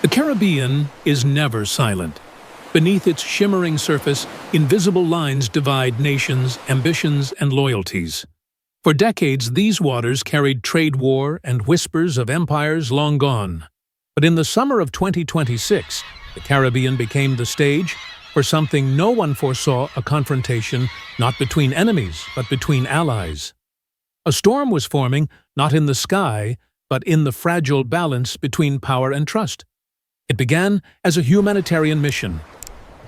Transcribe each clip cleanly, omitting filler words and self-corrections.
The Caribbean is never silent. Beneath its shimmering surface, invisible lines divide nations, ambitions, and loyalties. For decades, these waters carried trade war and whispers of empires long gone. But in the summer of 2026, the Caribbean became the stage for something no one foresaw: a confrontation not between enemies, but between allies. A storm was forming, not in the sky, but in the fragile balance between power and trust. It began as a humanitarian mission.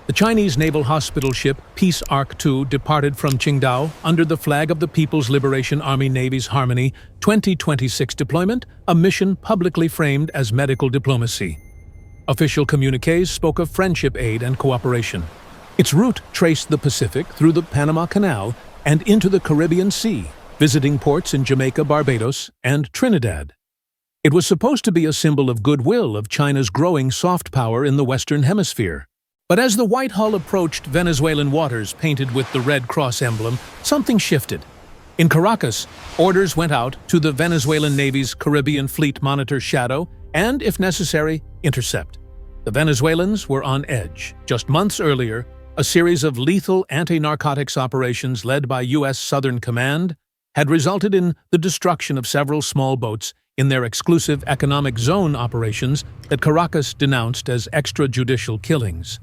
The Chinese naval hospital ship Peace Ark II departed from Qingdao under the flag of the People's Liberation Army Navy's Harmony 2026 deployment, a mission publicly framed as medical diplomacy. Official communiques spoke of friendship aid and cooperation. Its route traced the Pacific through the Panama Canal and into the Caribbean Sea, visiting ports in Jamaica, Barbados, and Trinidad. It was supposed to be a symbol of goodwill of China's growing soft power in the Western Hemisphere. But as the White Hull approached Venezuelan waters painted with the Red Cross emblem, something shifted. In Caracas, orders went out to the Venezuelan Navy's Caribbean Fleet monitor Shadow and, if necessary, intercept. The Venezuelans were on edge. Just months earlier, a series of lethal anti-narcotics operations led by U.S. Southern Command had resulted in the destruction of several small boats in their exclusive economic zone operations that Caracas denounced as extrajudicial killings.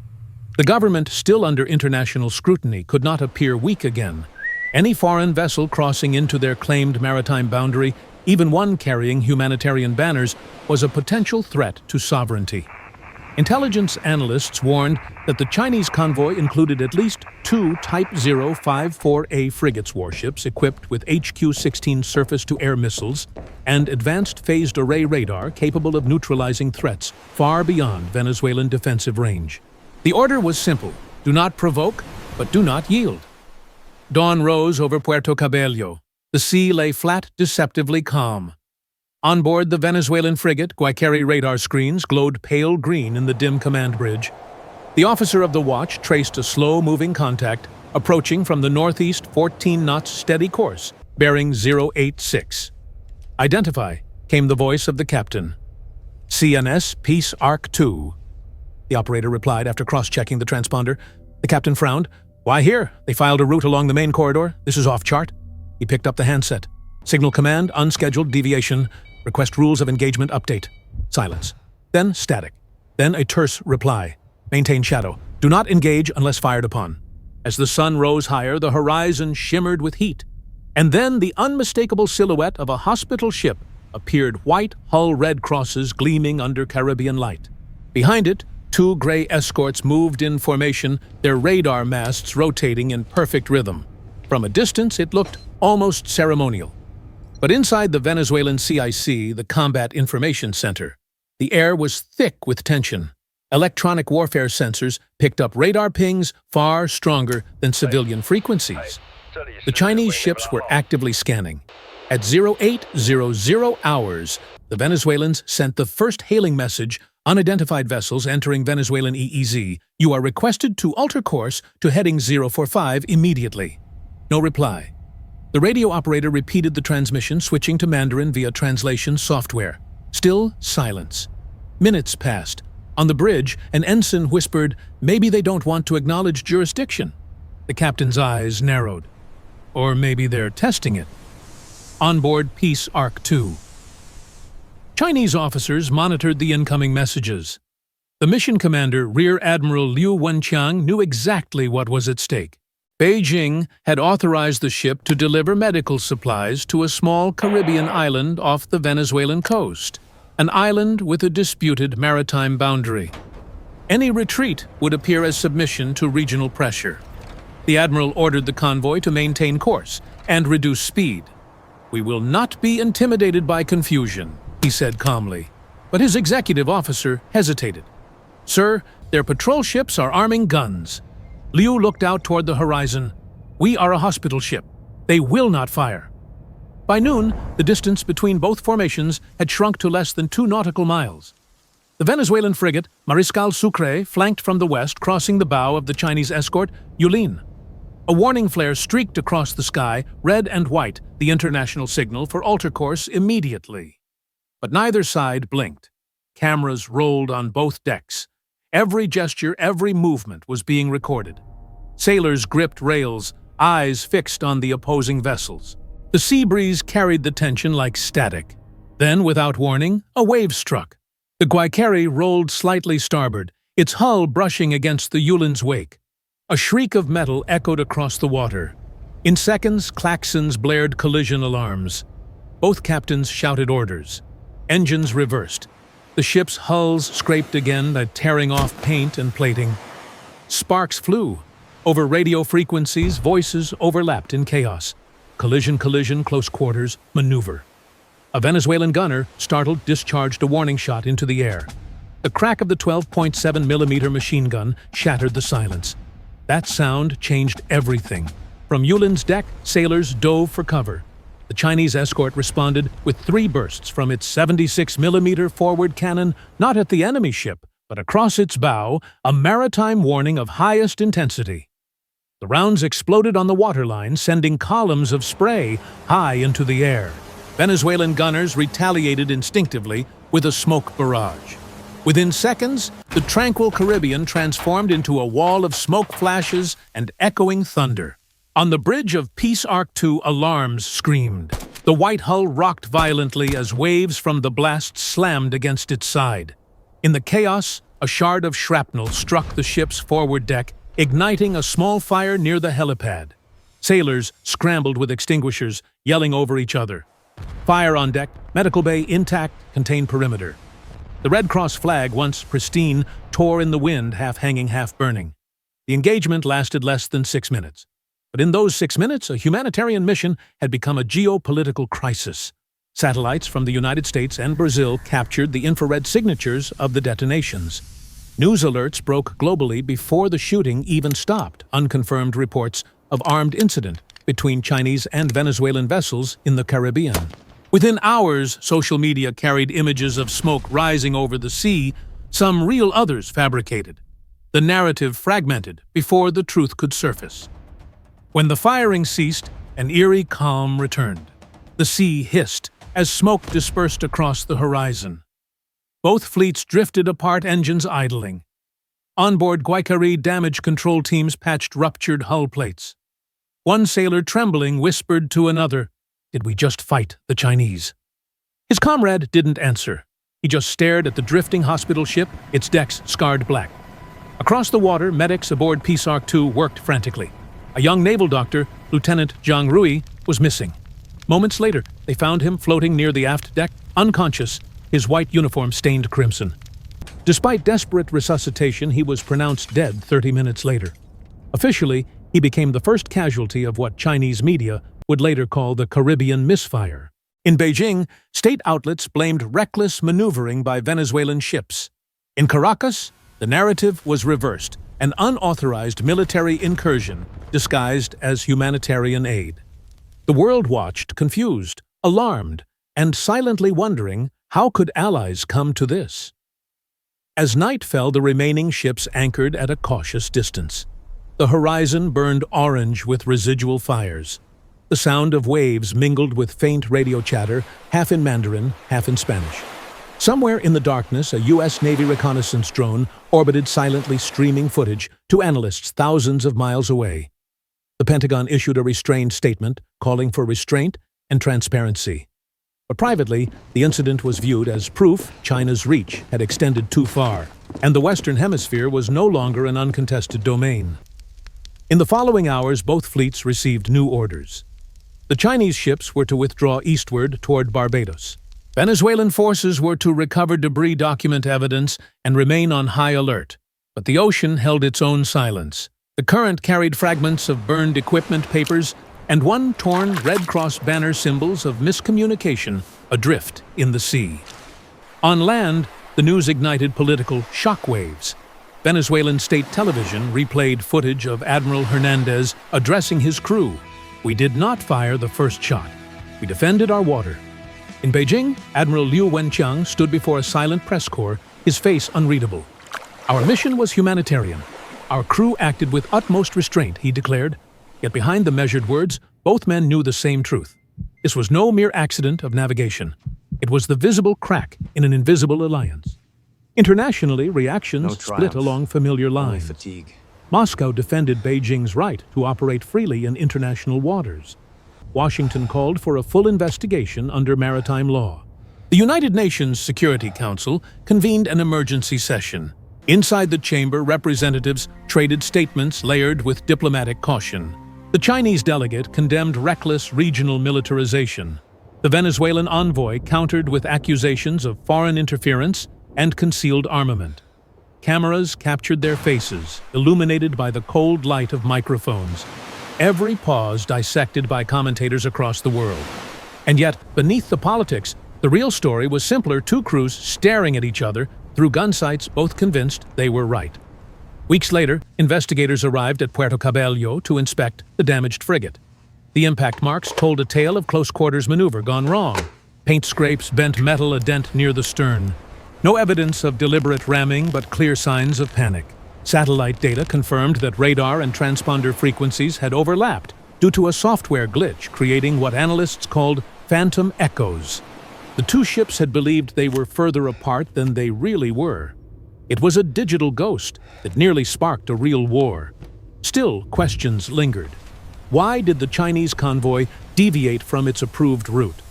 The government, still under international scrutiny, could not appear weak again. Any foreign vessel crossing into their claimed maritime boundary, even one carrying humanitarian banners, was a potential threat to sovereignty. Intelligence analysts warned that the Chinese convoy included at least 2 Type 054A frigates warships equipped with HQ-16 surface-to-air missiles and advanced phased array radar capable of neutralizing threats far beyond Venezuelan defensive range. The order was simple: do not provoke, but do not yield. Dawn rose over Puerto Cabello. The sea lay flat, deceptively calm. On board the Venezuelan frigate, Guayqueri radar screens glowed pale green in the dim command bridge. The officer of the watch traced a slow-moving contact, approaching from the northeast 14 knots steady course, bearing 086. "Identify," came the voice of the captain. "CNS Peace Ark II." The operator replied after cross-checking the transponder. The captain frowned. "Why here? They filed a route along the main corridor. This is off-chart." He picked up the handset. "Signal command, unscheduled deviation. Request rules of engagement update." Silence. Then static. Then a terse reply. "Maintain shadow. Do not engage unless fired upon." As the sun rose higher, the horizon shimmered with heat. And then the unmistakable silhouette of a hospital ship appeared, white hull red crosses gleaming under Caribbean light. Behind it, 2 gray escorts moved in formation, their radar masts rotating in perfect rhythm. From a distance, it looked almost ceremonial. But inside the Venezuelan CIC, the Combat Information Center, the air was thick with tension. Electronic warfare sensors picked up radar pings far stronger than civilian frequencies. The Chinese ships were actively scanning. At 0800 hours, the Venezuelans sent the first hailing message: "Unidentified vessels entering Venezuelan EEZ. You are requested to alter course to heading 045 immediately." No reply. The radio operator repeated the transmission, switching to Mandarin via translation software. Still silence. Minutes passed. On the bridge, an ensign whispered, "Maybe they don't want to acknowledge jurisdiction." The captain's eyes narrowed. Or maybe they're testing it. On board Peace Ark II. Chinese officers monitored the incoming messages. The mission commander, Rear Admiral Liu Wenqiang, knew exactly what was at stake. Beijing had authorized the ship to deliver medical supplies to a small Caribbean island off the Venezuelan coast, an island with a disputed maritime boundary. Any retreat would appear as submission to regional pressure. The admiral ordered the convoy to maintain course and reduce speed. "We will not be intimidated by confusion," he said calmly. But his executive officer hesitated. "Sir, their patrol ships are arming guns." Liu looked out toward the horizon. "We are a hospital ship. They will not fire." By noon, the distance between both formations had shrunk to less than 2 nautical miles. The Venezuelan frigate Mariscal Sucre flanked from the west, crossing the bow of the Chinese escort Yulin. A warning flare streaked across the sky, red and white, the international signal for alter course immediately. But neither side blinked. cameras rolled on both decks. Every gesture, every movement was being recorded. Sailors gripped rails, eyes fixed on the opposing vessels. The sea breeze carried the tension like static. Then, without warning, a wave struck. The Guayquerí rolled slightly starboard, its hull brushing against the Yulin's wake. A shriek of metal echoed across the water. In seconds, klaxons blared collision alarms. Both captains shouted orders. Engines reversed. The ship's hulls scraped again, tearing off paint and plating. Sparks flew. Over radio frequencies, voices overlapped in chaos. Collision, close quarters, maneuver. A Venezuelan gunner, startled, discharged a warning shot into the air. The crack of the 12.7mm machine gun shattered the silence. That sound changed everything. From Yulin's deck, sailors dove for cover. The Chinese escort responded with 3 bursts from its 76mm forward cannon, not at the enemy ship, but across its bow, a maritime warning of highest intensity. The rounds exploded on the waterline, sending columns of spray high into the air. Venezuelan gunners retaliated instinctively with a smoke barrage. Within seconds, the tranquil Caribbean transformed into a wall of smoke flashes and echoing thunder. On the bridge of Peace Arc II, alarms screamed. The white hull rocked violently as waves from the blast slammed against its side. In the chaos, a shard of shrapnel struck the ship's forward deck, igniting a small fire near the helipad. Sailors scrambled with extinguishers, yelling over each other. Fire on deck, medical bay intact, contained perimeter. The Red Cross flag, once pristine, tore in the wind, half hanging, half burning. The engagement lasted less than 6 minutes. But in those 6 minutes, a humanitarian mission had become a geopolitical crisis. Satellites from the United States and Brazil captured the infrared signatures of the detonations. News alerts broke globally before the shooting even stopped, unconfirmed reports of armed incident between Chinese and Venezuelan vessels in the Caribbean. Within hours, social media carried images of smoke rising over the sea, some real, others fabricated. The narrative fragmented before the truth could surface. When the firing ceased, an eerie calm returned. The sea hissed as smoke dispersed across the horizon. Both fleets drifted apart, engines idling. Onboard Guayquerí damage control teams patched ruptured hull plates. One sailor, trembling, whispered to another, "Did we just fight the Chinese?" His comrade didn't answer. He just stared at the drifting hospital ship, its decks scarred black. Across the water, medics aboard Peace Arc II worked frantically. A young naval doctor, Lieutenant Zhang Rui, was missing. Moments later, they found him floating near the aft deck, unconscious, his white uniform stained crimson. Despite desperate resuscitation, he was pronounced dead 30 minutes later. Officially, he became the first casualty of what Chinese media would later call the Caribbean misfire. In Beijing, state outlets blamed reckless maneuvering by Venezuelan ships. In Caracas, the narrative was reversed, an unauthorized military incursion disguised as humanitarian aid. The world watched, confused, alarmed, and silently wondering, how could allies come to this? As night fell, the remaining ships anchored at a cautious distance. The horizon burned orange with residual fires. The sound of waves mingled with faint radio chatter, half in Mandarin, half in Spanish. Somewhere in the darkness, a U.S. Navy reconnaissance drone orbited silently, streaming footage to analysts thousands of miles away. The Pentagon issued a restrained statement calling for restraint and transparency. But privately, the incident was viewed as proof China's reach had extended too far, and the Western Hemisphere was no longer an uncontested domain. In the following hours, both fleets received new orders. The Chinese ships were to withdraw eastward toward Barbados. Venezuelan forces were to recover debris, document evidence, and remain on high alert. But the ocean held its own silence. The current carried fragments of burned equipment, papers, and one torn Red Cross banner, symbols of miscommunication adrift in the sea. On land, the news ignited political shockwaves. Venezuelan state television replayed footage of Admiral Hernandez addressing his crew. "We did not fire the first shot. We defended our water." In Beijing, Admiral Liu Wenqiang stood before a silent press corps, his face unreadable. "Our mission was humanitarian. Our crew acted with utmost restraint," he declared. Yet behind the measured words, both men knew the same truth. This was no mere accident of navigation. It was the visible crack in an invisible alliance. Internationally, reactions split along familiar only lines. fatigue. Moscow defended Beijing's right to operate freely in international waters. Washington called for a full investigation under maritime law. The United Nations Security Council convened an emergency session. Inside the chamber, representatives traded statements layered with diplomatic caution. The Chinese delegate condemned reckless regional militarization. The Venezuelan envoy countered with accusations of foreign interference and concealed armament. Cameras captured their faces, illuminated by the cold light of microphones. Every pause dissected by commentators across the world. And yet, beneath the politics, the real story was simpler: two crews staring at each other through gun sights, both convinced they were right. Weeks later, investigators arrived at Puerto Cabello to inspect the damaged frigate. The impact marks told a tale of close-quarters maneuver gone wrong. Paint scrapes, bent metal, a dent near the stern. No evidence of deliberate ramming, but clear signs of panic. Satellite data confirmed that radar and transponder frequencies had overlapped due to a software glitch, creating what analysts called phantom echoes. The two ships had believed they were further apart than they really were. It was a digital ghost that nearly sparked a real war. Still, questions lingered. Why did the Chinese convoy deviate from its approved route?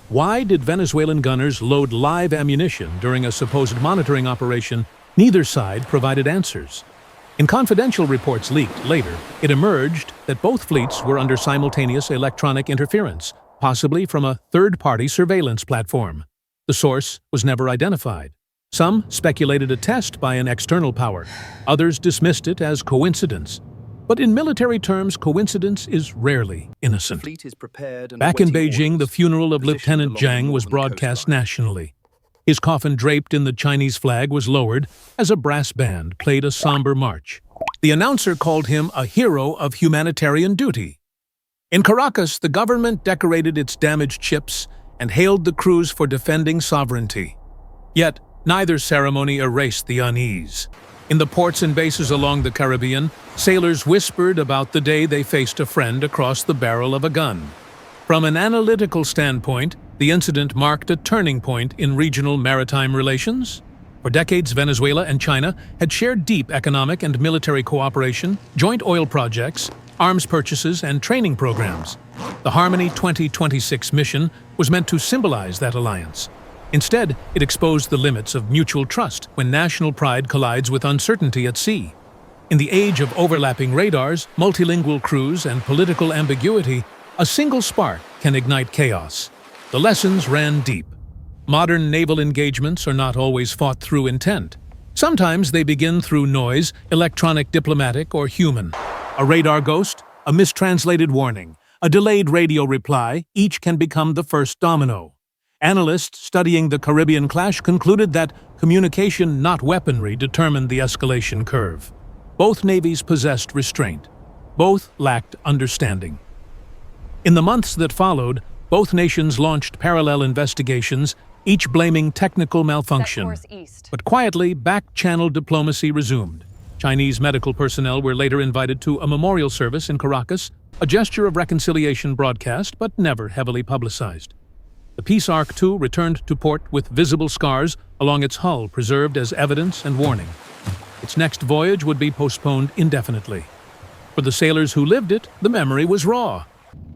Why did Venezuelan gunners load live ammunition during a supposed monitoring operation? Neither side provided answers. In confidential reports leaked later, it emerged that both fleets were under simultaneous electronic interference, possibly from a third-party surveillance platform. The source was never identified. Some speculated a test by an external power. Others dismissed it as coincidence. But in military terms, coincidence is rarely innocent. Back in Beijing, the funeral of Lieutenant Zhang was broadcast nationally. His coffin, draped in the Chinese flag, was lowered as a brass band played a somber march. The announcer called him a hero of humanitarian duty. In Caracas, the government decorated its damaged ships and hailed the crews for defending sovereignty. Yet, neither ceremony erased the unease. In the ports and bases along the Caribbean, sailors whispered about the day they faced a friend across the barrel of a gun. From an analytical standpoint, the incident marked a turning point in regional maritime relations. For decades, Venezuela and China had shared deep economic and military cooperation, joint oil projects, arms purchases, and training programs. The Harmony 2026 mission was meant to symbolize that alliance. Instead, it exposed the limits of mutual trust when national pride collides with uncertainty at sea. In the age of overlapping radars, multilingual crews, and political ambiguity, a single spark can ignite chaos. The lessons ran deep. Modern naval engagements are not always fought through intent. Sometimes they begin through noise, electronic, diplomatic, or human. A radar ghost, a mistranslated warning, a delayed radio reply, each can become the first domino. Analysts studying the Caribbean clash concluded that communication, not weaponry, determined the escalation curve. Both navies possessed restraint. Both lacked understanding. In the months that followed, both nations launched parallel investigations, each blaming technical malfunction. But quietly, back-channel diplomacy resumed. Chinese medical personnel were later invited to a memorial service in Caracas, a gesture of reconciliation broadcast but never heavily publicized. The Peace Ark II returned to port with visible scars along its hull preserved as evidence and warning. Its next voyage would be postponed indefinitely. For the sailors who lived it, the memory was raw.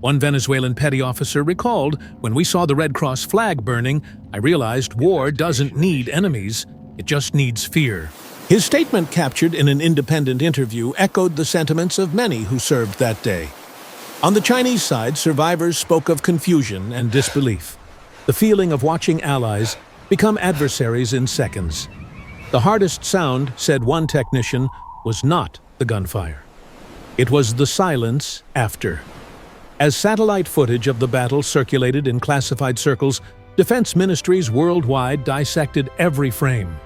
One Venezuelan petty officer recalled, "When we saw the Red Cross flag burning, I realized war doesn't need enemies, it just needs fear." His statement, captured in an independent interview, echoed the sentiments of many who served that day. On the Chinese side, survivors spoke of confusion and disbelief. The feeling of watching allies become adversaries in seconds. The hardest sound, said one technician, was not the gunfire. It was the silence after. As satellite footage of the battle circulated in classified circles, defense ministries worldwide dissected every frame.